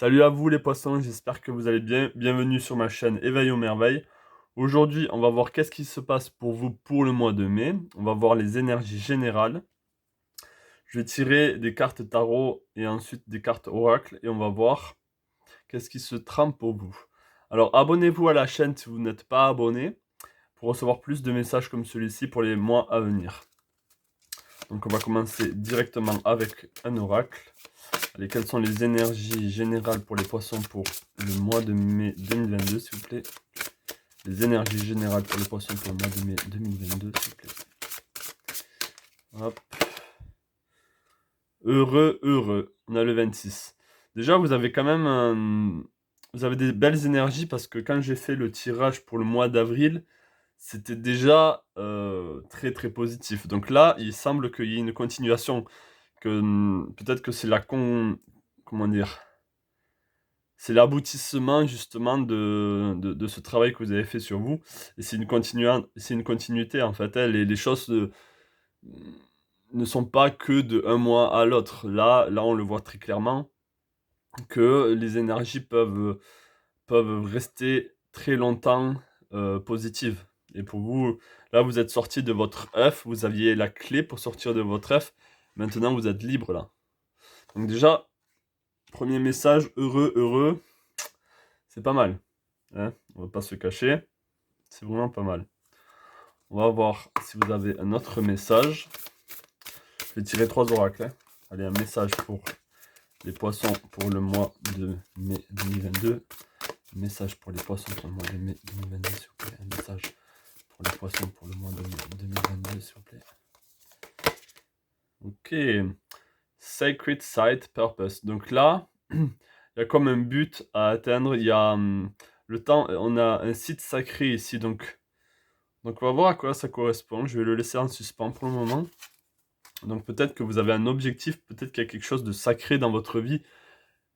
Salut à vous les poissons, j'espère que vous allez bien. Bienvenue sur ma chaîne Éveil aux merveilles. Aujourd'hui, on va voir qu'est-ce qui se passe pour vous pour le mois de mai. On va voir les énergies générales. Je vais tirer des cartes tarot et ensuite des cartes oracle et on va voir qu'est-ce qui se trame pour vous. Alors abonnez-vous à la chaîne si vous n'êtes pas abonné pour recevoir plus de messages comme celui-ci pour les mois à venir. Donc on va commencer directement avec un oracle. Allez, quelles sont les énergies générales pour les poissons pour le mois de mai 2022, s'il vous plaît? Les énergies générales pour les poissons pour le mois de mai 2022, s'il vous plaît. Hop. Heureux, heureux. On a le 26. Déjà, vous avez quand même vous avez des belles énergies parce que quand j'ai fait le tirage pour le mois d'avril, c'était déjà très très positif. Donc là, il semble qu'il y ait une continuation. Que peut-être que c'est comment dire? C'est l'aboutissement justement de ce travail que vous avez fait sur vous. Et c'est une continuité en fait, hein. Les choses ne sont pas que de un mois à l'autre. Là, on le voit très clairement que les énergies peuvent rester très longtemps positives. Et pour vous, là, vous êtes sorti de votre œuf, vous aviez la clé pour sortir de votre œuf. Maintenant, vous êtes libre là. Donc déjà, premier message, heureux, heureux, c'est pas mal, hein, on va pas se cacher, c'est vraiment pas mal. On va voir si vous avez un autre message. Je vais tirer 3 oracles, hein. Allez, un message pour les poissons pour le mois de mai 2022. Un message pour les poissons pour le mois de mai 2022, s'il vous plaît. Un message pour les poissons pour le mois de mai 2022, s'il vous plaît. Ok. Sacred Site Purpose. Donc là, il y a comme un but à atteindre. Il y a le temps, on a un site sacré ici. Donc on va voir à quoi ça correspond. Je vais le laisser en suspens pour le moment. Donc peut-être que vous avez un objectif, peut-être qu'il y a quelque chose de sacré dans votre vie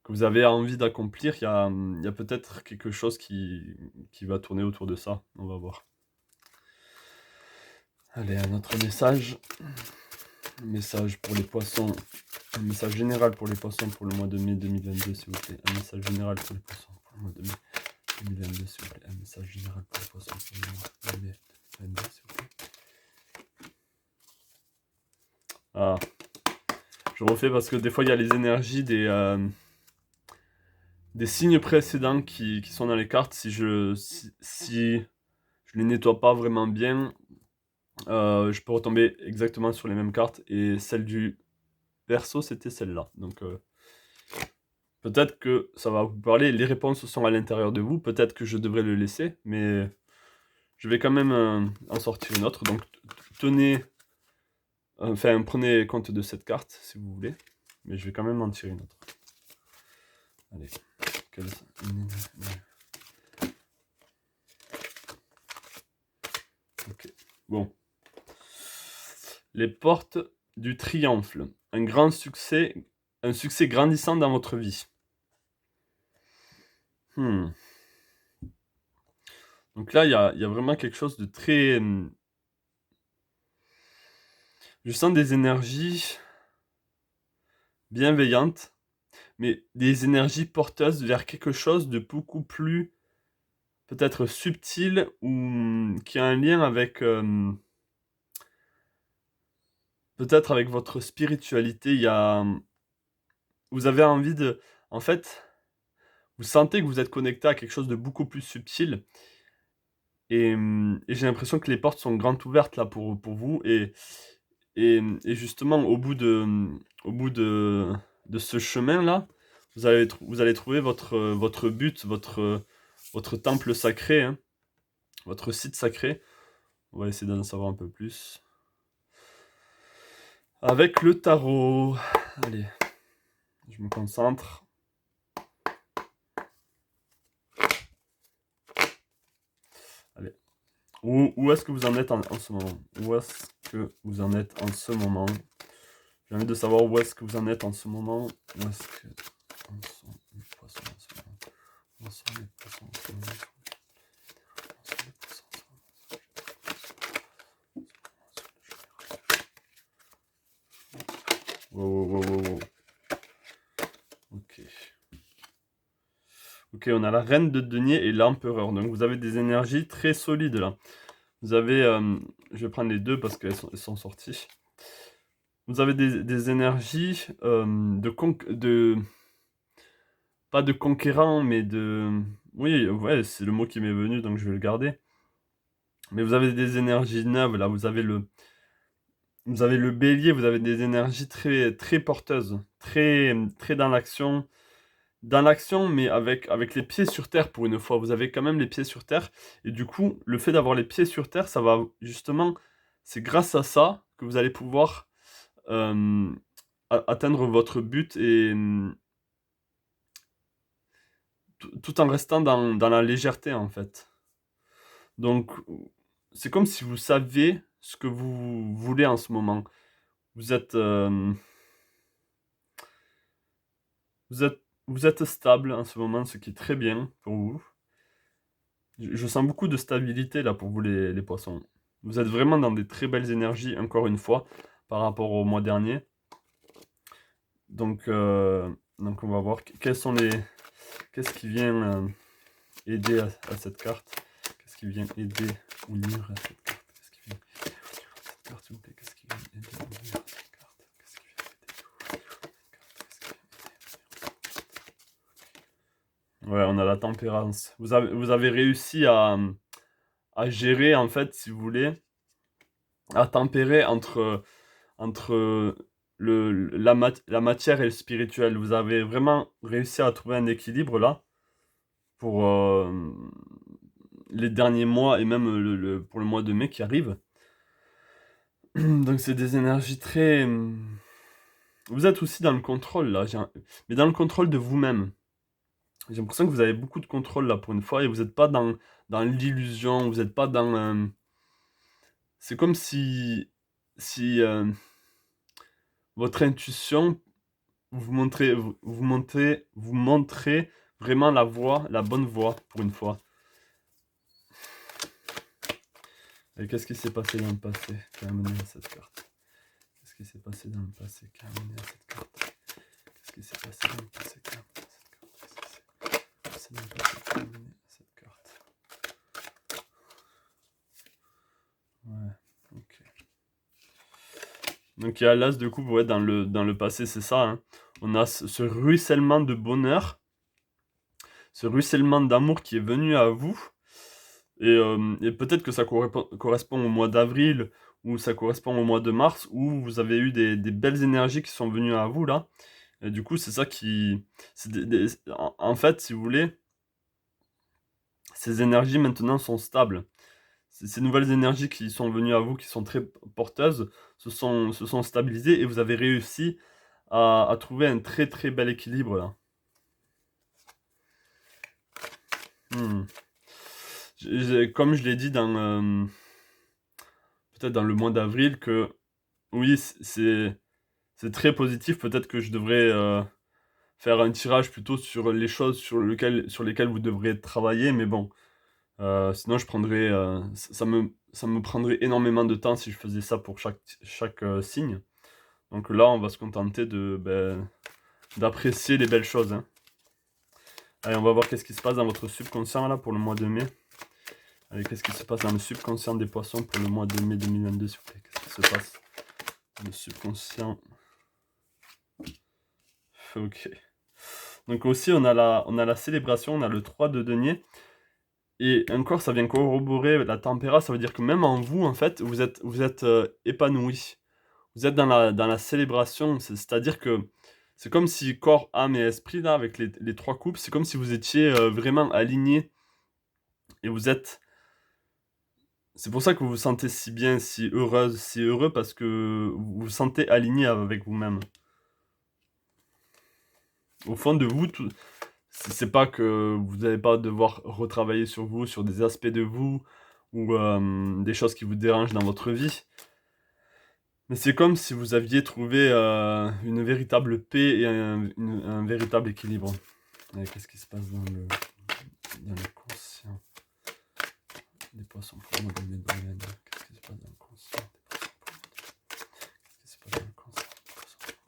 que vous avez envie d'accomplir. Il y a peut-être quelque chose qui va tourner autour de ça. On va voir. Allez, un autre message. Un message pour les poissons. Un message général pour les poissons pour le mois de mai 2022, s'il vous plaît. Un message général pour les poissons pour le mois de mai 2022, s'il vous plaît. Un message général pour les poissons pour le mois de mai 2022, s'il vous plaît. Ah, je refais parce que des fois il y a les énergies des signes précédents qui sont dans les cartes. Si je les nettoie pas vraiment bien, je peux retomber exactement sur les mêmes cartes. Et celle du Verseau, c'était celle-là. Donc peut-être que ça va vous parler. Les réponses sont à l'intérieur de vous. Peut-être que je devrais le laisser, mais je vais quand même en sortir une autre. Donc prenez compte de cette carte si vous voulez. Mais je vais quand même en tirer une autre. Allez. Ok. Bon. Les portes du triomphe. Un succès grandissant dans votre vie. Donc là, il y a vraiment quelque chose de très... je sens des énergies bienveillantes, mais des énergies porteuses vers quelque chose de beaucoup plus peut-être subtil ou qui a un lien avec peut-être avec votre spiritualité. Vous avez envie de... En fait, vous sentez que vous êtes connecté à quelque chose de beaucoup plus subtil. Et j'ai l'impression que les portes sont grandes ouvertes là pour vous. Et justement, au bout de ce chemin-là, vous allez trouver votre but, votre temple sacré, hein, votre site sacré. On va essayer d'en savoir un peu plus. Avec le tarot. Allez, je me concentre. Allez. Où est-ce que vous en êtes en ce moment? Où est-ce que vous en êtes en ce moment? J'ai envie de savoir où est-ce que vous en êtes en ce moment. Où est-ce que en sont les poissons en ce moment? Où sont les poissons en ce moment? Où sont les poissons en ce moment? Wow, wow, wow, wow, wow. Ok. Ok, on a la reine de denier et l'empereur. Donc vous avez des énergies très solides là. Vous avez, je vais prendre les deux parce elles sont sorties. Vous avez des énergies pas de conquérant, mais de... Oui, ouais, c'est le mot qui m'est venu, donc je vais le garder. Mais vous avez des énergies neuves, là, vous avez le bélier, vous avez des énergies très, très porteuses, très dans l'action, mais avec les pieds sur terre pour une fois. Vous avez quand même les pieds sur terre, et du coup, le fait d'avoir les pieds sur terre, ça va justement, c'est grâce à ça que vous allez pouvoir euh, atteindre votre but et tout en restant dans la légèreté en fait. Donc, c'est comme si vous saviez ce que vous voulez en ce moment. Vous êtes, euh, vous êtes stable en ce moment, ce qui est très bien pour vous. Je sens beaucoup de stabilité là pour vous les poissons. Vous êtes vraiment dans des très belles énergies, encore une fois, par rapport au mois dernier. Donc, donc on va voir qu'est-ce qui vient aider à cette carte. Qu'est-ce qui vient aider ou nuire à cette carte. Qu'est-ce qui vient cette carte, s'il vous plaît. Qu'est-ce qui vient aider ou nuire à cette carte. Qu'est-ce qui vient aider. Ouais, on a la tempérance. Vous avez réussi à gérer, en fait, si vous voulez, à tempérer entre la matière et le spirituel. Vous avez vraiment réussi à trouver un équilibre là pour les derniers mois et même pour le mois de mai qui arrive. Donc c'est des énergies très... Vous êtes aussi dans le contrôle là, mais dans le contrôle de vous-même. J'ai l'impression que vous avez beaucoup de contrôle là pour une fois et vous n'êtes pas dans l'illusion, vous n'êtes pas dans... C'est comme si votre intuition vous montrez vraiment la voie, la bonne voie pour une fois. Et qu'est-ce qui s'est passé dans le passé qui a amené à cette carte? Qu'est-ce qui s'est passé dans le passé qui a amené à cette carte? Qu'est-ce qui s'est passé dans le passé qui a amené à cette carte? Qu'est-ce qui s'est passé dans le passé qui a amené à cette carte? Ouais, ok. Donc il y a l'as de coupe, ouais, dans le passé, c'est ça, hein. On a ce ruissellement de bonheur, ce ruissellement d'amour qui est venu à vous. Et peut-être que ça correspond au mois d'avril ou ça correspond au mois de mars où vous avez eu des belles énergies qui sont venues à vous là. Et du coup, c'est ça qui... en fait, si vous voulez, ces énergies maintenant sont stables. Ces nouvelles énergies qui sont venues à vous, qui sont très porteuses, se sont stabilisées et vous avez réussi à trouver un très très bel équilibre là. Hmm. Comme je l'ai dit peut-être dans le mois d'avril, que oui, c'est très positif. Peut-être que je devrais faire un tirage plutôt sur les choses sur lesquelles vous devriez travailler, mais bon, sinon je prendrais, ça me prendrait énormément de temps si je faisais ça pour chaque signe. Donc là, on va se contenter d'apprécier les belles choses, hein. Allez, on va voir qu'est-ce qui se passe dans votre subconscient là pour le mois de mai. Allez, qu'est-ce qui se passe dans le subconscient des poissons pour le mois de mai 2022, s'il vous plaît? Qu'est-ce qui se passe dans le subconscient? Ok. Donc aussi, on a la célébration, on a le 3 de denier. Et encore, ça vient corroborer la tempéra, ça veut dire que même en vous, en fait, vous êtes épanoui. Vous êtes dans la célébration, c'est-à-dire que c'est comme si corps, âme et esprit, là, avec les trois coupes, c'est comme si vous étiez vraiment alignés. Et vous êtes... C'est pour ça que vous vous sentez si bien, si heureuse, si heureux, parce que vous vous sentez aligné avec vous-même. Au fond de vous, c'est pas que vous n'allez pas devoir retravailler sur vous, sur des aspects de vous, ou des choses qui vous dérangent dans votre vie. Mais c'est comme si vous aviez trouvé une véritable paix et un véritable équilibre. Et qu'est-ce qui se passe dans le conscient des poissons pour moi dans les domaines? Qu'est-ce qui se passe dans le conscient des poissons pour moi? Qu'est-ce qui se passe dans le conscient des poissons pour moi?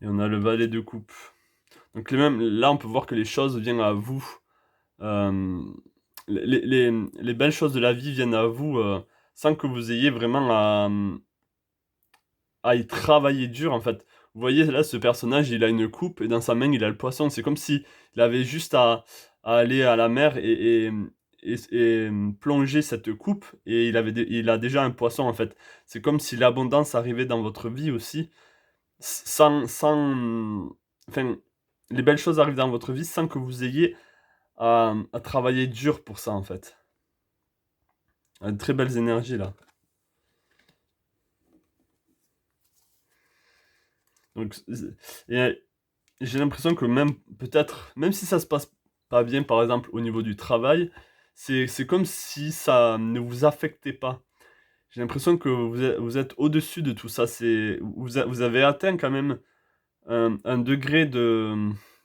Et on a le valet de coupe. Donc là, on peut voir que les choses viennent à vous. Hem, les belles choses de la vie viennent à vous, sans que vous ayez vraiment à y travailler dur, en fait. Vous voyez, là, ce personnage, il a une coupe et dans sa main, il a le poisson. C'est comme s'il avait juste à aller à la mer plonger cette coupe et il a déjà un poisson, en fait. C'est comme si l'abondance arrivait dans votre vie aussi, enfin, les belles choses arrivent dans votre vie sans que vous ayez à travailler dur pour ça, en fait. Très belles énergies, là. Donc, j'ai l'impression que même peut-être, même si ça se passe pas bien, par exemple, au niveau du travail, c'est comme si ça ne vous affectait pas. J'ai l'impression que vous êtes au-dessus de tout ça. Vous avez atteint quand même un degré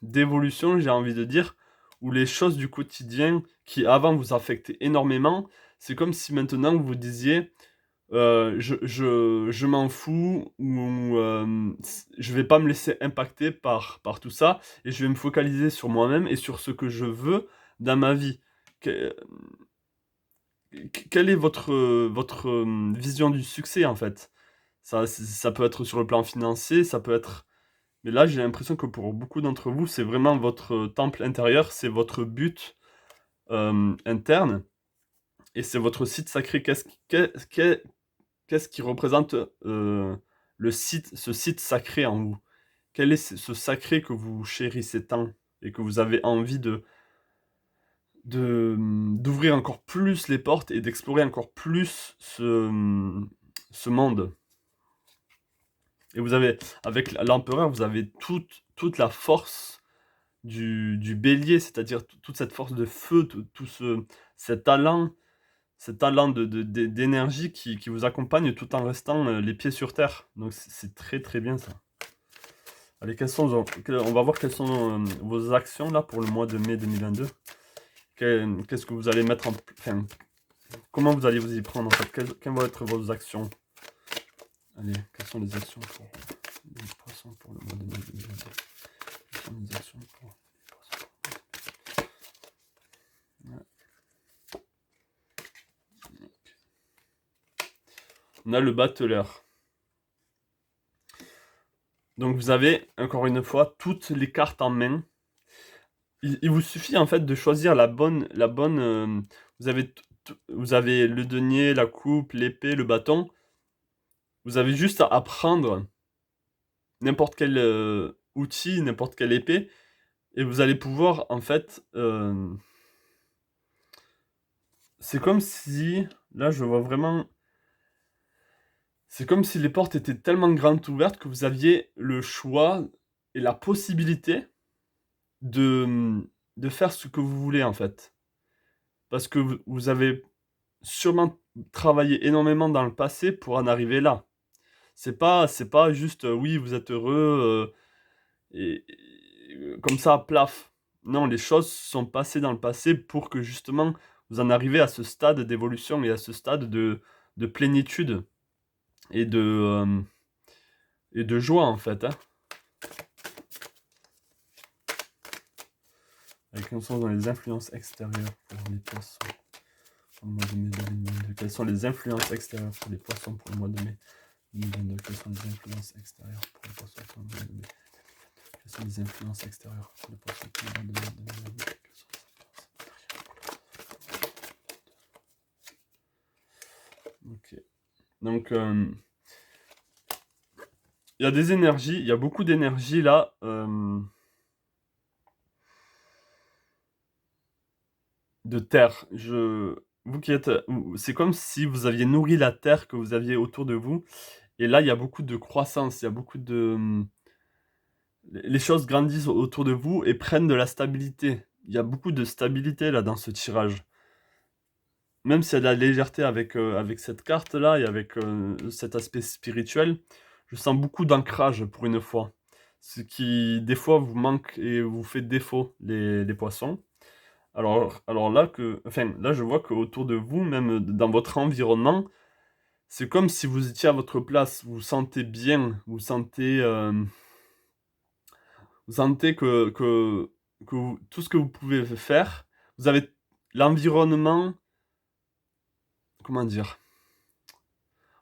d'évolution, j'ai envie de dire, où les choses du quotidien qui avant vous affectaient énormément, c'est comme si maintenant vous disiez je m'en fous ou je vais pas me laisser impacter par tout ça et je vais me focaliser sur moi-même et sur ce que je veux dans ma vie. Que quelle est votre vision du succès, en fait? Ça peut être sur le plan financier, ça peut être mais là, j'ai l'impression que pour beaucoup d'entre vous, c'est vraiment votre temple intérieur, c'est votre but, interne et c'est votre site sacré. Qu'est-ce qui représente, ce site sacré en vous? Quel est ce sacré que vous chérissez tant et que vous avez envie d'ouvrir encore plus les portes et d'explorer encore plus ce monde? Et vous avez avec l'empereur, vous avez toute la force du bélier, c'est-à-dire toute cette force de feu, tout cet allant cet allant d'énergie qui vous accompagne tout en restant, les pieds sur terre. Donc c'est très, très bien ça. Allez, on va voir quelles sont, vos actions là pour le mois de mai 2022. Qu'est-ce que vous allez mettre enfin, comment vous allez vous y prendre en fait? Quelles vont être vos actions? Allez, quelles sont les actions pour les poissons pour le mois de mai 2022? Quelles sont les actions pour les poissons? Ouais. On a le battleur. Donc vous avez, encore une fois, toutes les cartes en main. Il vous suffit en fait de choisir vous avez le denier, la coupe, l'épée, le bâton. Vous avez juste à prendre n'importe quel, outil, n'importe quelle épée et vous allez pouvoir en fait, c'est comme si là je vois vraiment c'est comme si les portes étaient tellement grandes ouvertes que vous aviez le choix et la possibilité de, de faire ce que vous voulez, en fait. Parce que vous avez sûrement travaillé énormément dans le passé pour en arriver là. C'est pas juste, oui, vous êtes heureux, comme ça, plaf. Non, les choses sont passées dans le passé pour que justement vous en arrivez à ce stade d'évolution et à ce stade de plénitude et de joie, en fait, hein. Avec un sens dans les influences extérieures pour les poissons pour le mois de mai 2022. Quelles sont les influences extérieures pour les poissons pour le mois de mai 2022? Quelles sont les influences extérieures pour les poissons pour le mois de mai? Quelles sont les influences extérieures pour les poissons pour le mois de mai 2022? Ok. Donc, il y a des énergies, il y a beaucoup d'énergie là. De terre. Vous qui êtes, c'est comme si vous aviez nourri la terre que vous aviez autour de vous. Et là, il y a beaucoup de croissance, il y a beaucoup de, les choses grandissent autour de vous et prennent de la stabilité. Il y a beaucoup de stabilité là dans ce tirage. Même s'il y a de la légèreté avec cette carte-là et avec cet aspect spirituel, je sens beaucoup d'ancrage pour une fois. Ce qui, des fois, vous manque et vous fait défaut, les poissons. Alors là, enfin, là, je vois qu'autour de vous, même dans votre environnement, c'est comme si vous étiez à votre place. Vous vous sentez bien, vous vous sentez Vous sentez tout ce que vous pouvez faire, vous avez l'environnement, comment dire?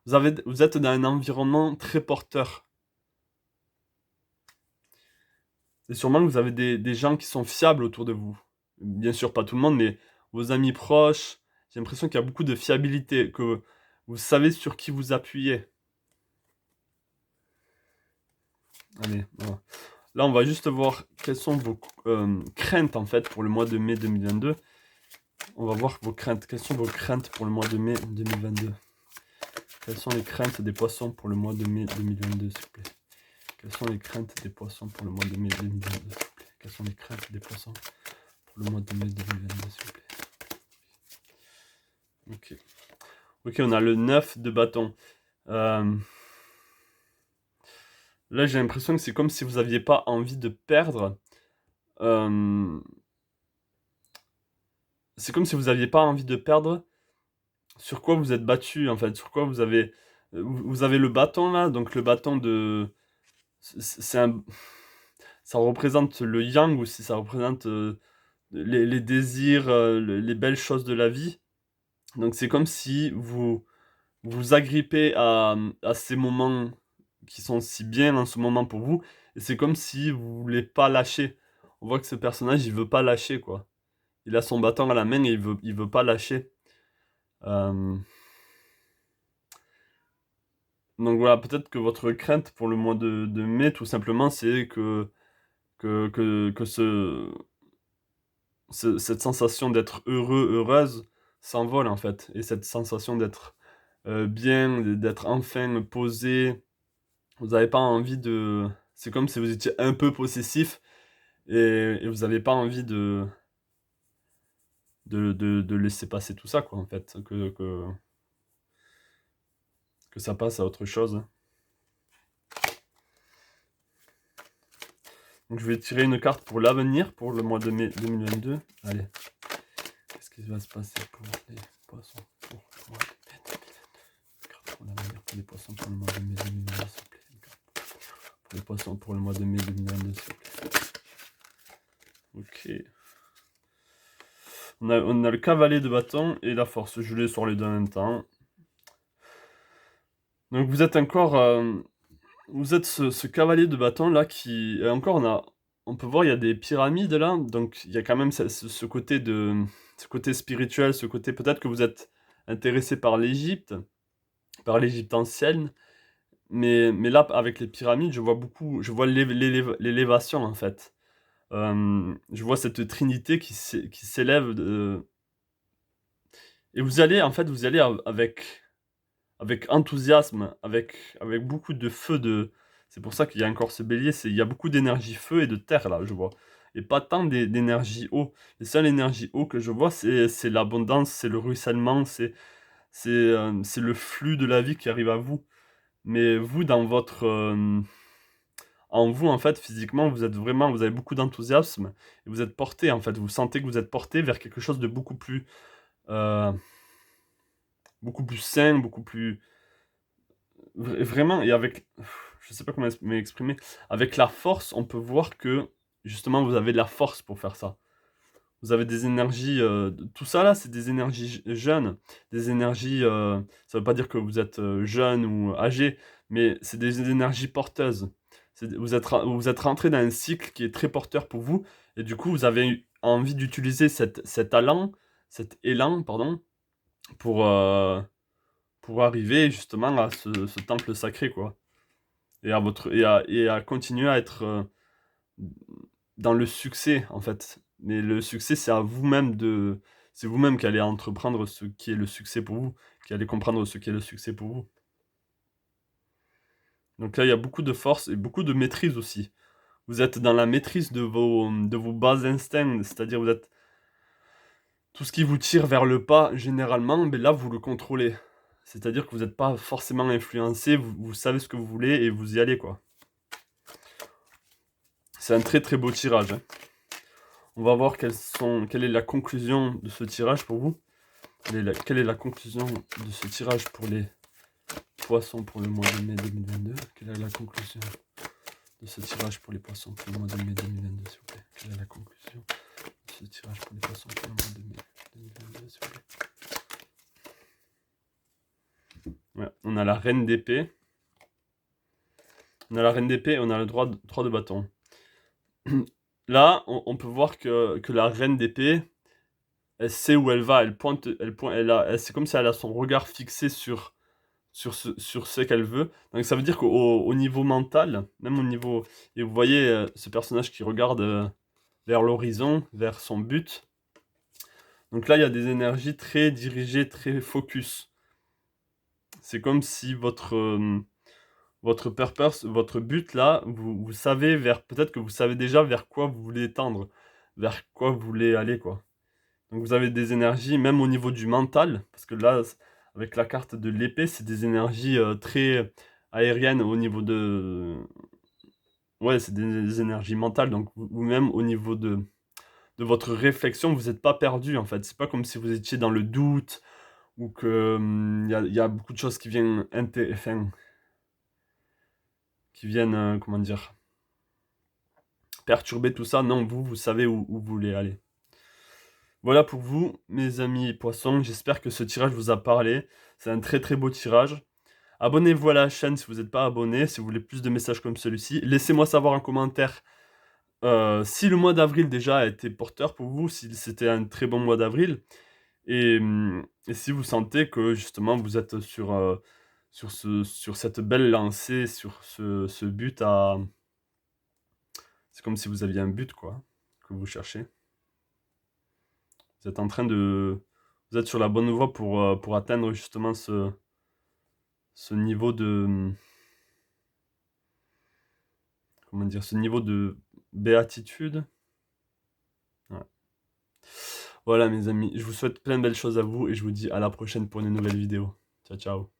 Vous êtes dans un environnement très porteur. Et sûrement que vous avez des gens qui sont fiables autour de vous. Bien sûr, pas tout le monde, mais vos amis proches. J'ai l'impression qu'il y a beaucoup de fiabilité, que vous savez sur qui vous appuyer. Allez, voilà. Là, on va juste voir quelles sont vos craintes, en fait, pour le mois de mai 2022. On va voir vos craintes. Quelles sont vos craintes pour le mois de mai 2022? Quelles sont les craintes des poissons pour le mois de mai 2022, s'il vous plaît? Quelles sont les craintes des poissons pour le mois de mai 2022, s'il vous plaît? Quelles sont les craintes des poissons pour le mois de mai 2022, s'il vous plaît? Ok. Ok, on a le 9 de bâton. Là, j'ai l'impression que c'est comme si vous n'aviez pas envie de perdre. C'est comme si vous n'aviez pas envie de perdre sur quoi vous êtes battu, en fait. Sur quoi vous avez... Vous avez le bâton, là. Donc, le bâton de... C'est un... Ça représente le yang aussi. Ça représente les désirs, les belles choses de la vie. Donc, c'est comme si vous agrippez à ces moments qui sont si bien en ce moment pour vous, et c'est comme si vous voulez pas lâcher. On voit que ce personnage, il veut pas lâcher, quoi. Il a son bâton à la main et il veut pas lâcher. Euh, Donc voilà, peut-être que votre crainte pour le mois de mai, tout simplement, c'est que cette sensation d'être heureux, heureuse, s'envole, en fait. Et cette sensation d'être bien, d'être enfin posé. Vous n'avez pas envie de... C'est comme si vous étiez un peu possessif et vous n'avez pas envie de laisser passer tout ça, quoi, en fait. Que ça passe à autre chose. Donc je vais tirer une carte pour l'avenir, pour le mois de mai 2022. Allez. Qu'est-ce qui va se passer pour les poissons pour le mois de mai 2022? Carte pour l'avenir pour les poissons pour le mois de mai 2022, s'il vous plaît. Pour les poissons pour le mois de mai 2022, s'il vous plaît. Ok. On a le cavalier de bâton et la force. Je les sors les deux en même temps. Donc vous êtes encore... vous êtes ce cavalier de bâton là qui... Et encore on peut voir il y a des pyramides là. Donc il y a quand même ce côté ce côté spirituel, ce côté peut-être que vous êtes intéressé par l'Égypte ancienne. Mais là avec les pyramides je vois beaucoup... Je vois l'élévation en fait. Je vois cette trinité qui s'élève... Et vous allez en fait, vous allez avec enthousiasme, avec beaucoup de feu de... C'est pour ça qu'il y a encore ce bélier, il y a beaucoup d'énergie feu et de terre là, je vois. Et pas tant d'énergie eau. Les seules énergies eau que je vois, c'est l'abondance, c'est le ruissellement, c'est le flux de la vie qui arrive à vous. Mais vous, en vous, en fait, physiquement, vous avez beaucoup d'enthousiasme et vous êtes porté, en fait. Vous sentez que vous êtes porté vers quelque chose de euh, beaucoup plus sain, beaucoup plus vraiment, et avec, je sais pas comment m'exprimer, avec la force, on peut voir que justement vous avez de la force pour faire ça. Vous avez des énergies, tout ça là, c'est des énergies jeunes, des énergies, ça veut pas dire que vous êtes jeune ou âgé, mais c'est des énergies porteuses. Vous êtes rentré dans un cycle qui est très porteur pour vous, et du coup vous avez envie d'utiliser cet élan, pardon, pour, pour arriver justement à ce temple sacré, quoi. Et à continuer à être dans le succès, en fait. Mais le succès, c'est à vous-même de... C'est vous-même qui allez entreprendre ce qui est le succès pour vous, qui allez comprendre ce qui est le succès pour vous. Donc là, il y a beaucoup de force et beaucoup de maîtrise aussi. Vous êtes dans la maîtrise de vos bas instincts, c'est-à-dire vous êtes... Tout ce qui vous tire vers le pas, généralement, ben là, vous le contrôlez. C'est-à-dire que vous n'êtes pas forcément influencé, vous savez ce que vous voulez et vous y allez, quoi. C'est un très très beau tirage, hein. On va voir quelle est la conclusion de ce tirage pour vous. Quelle est la conclusion de ce tirage pour les poissons pour le mois de mai 2022? Quelle est la conclusion de ce tirage pour les poissons pour le mois de mai 2022, s'il vous plaît? Quelle est la conclusion de ce tirage pour les poissons pour le mois de mai 2022, s'il vous plaît? Ouais, on a la reine d'épée. On a la reine d'épée et on a le 3 de bâton. Là, on peut voir que la reine d'épée, elle sait où elle va. C'est comme si elle a son regard fixé sur ce qu'elle veut. Donc ça veut dire qu'au niveau mental, même au niveau... Et vous voyez ce personnage qui regarde vers l'horizon, vers son but. Donc là, il y a des énergies très dirigées, très focus. C'est comme si votre purpose, votre but là, vous savez peut-être que vous savez déjà vers quoi vous voulez tendre, vers quoi vous voulez aller, quoi. Donc vous avez des énergies, même au niveau du mental, parce que là, avec la carte de l'épée, c'est des énergies très aériennes au niveau de... Ouais, c'est des énergies mentales, donc vous-même au niveau de votre réflexion, vous n'êtes pas perdu en fait. C'est pas comme si vous étiez dans le doute, ou que il y a beaucoup de choses qui viennent, comment dire, perturber tout ça. Non, vous savez où vous voulez aller. Voilà pour vous, mes amis poissons. J'espère que ce tirage vous a parlé. C'est un très très beau tirage. Abonnez-vous à la chaîne si vous n'êtes pas abonné, si vous voulez plus de messages comme celui-ci. Laissez-moi savoir en commentaire si le mois d'avril déjà a été porteur pour vous, si c'était un très bon mois d'avril. Et si vous sentez que justement vous êtes sur cette belle lancée, sur ce but à... C'est comme si vous aviez un but, quoi, que vous cherchez. Vous êtes en train de... Vous êtes sur la bonne voie pour atteindre justement ce niveau de... Comment dire? Ce niveau de béatitude. Ouais. Voilà mes amis, je vous souhaite plein de belles choses à vous et je vous dis à la prochaine pour une nouvelle vidéo. Ciao, ciao.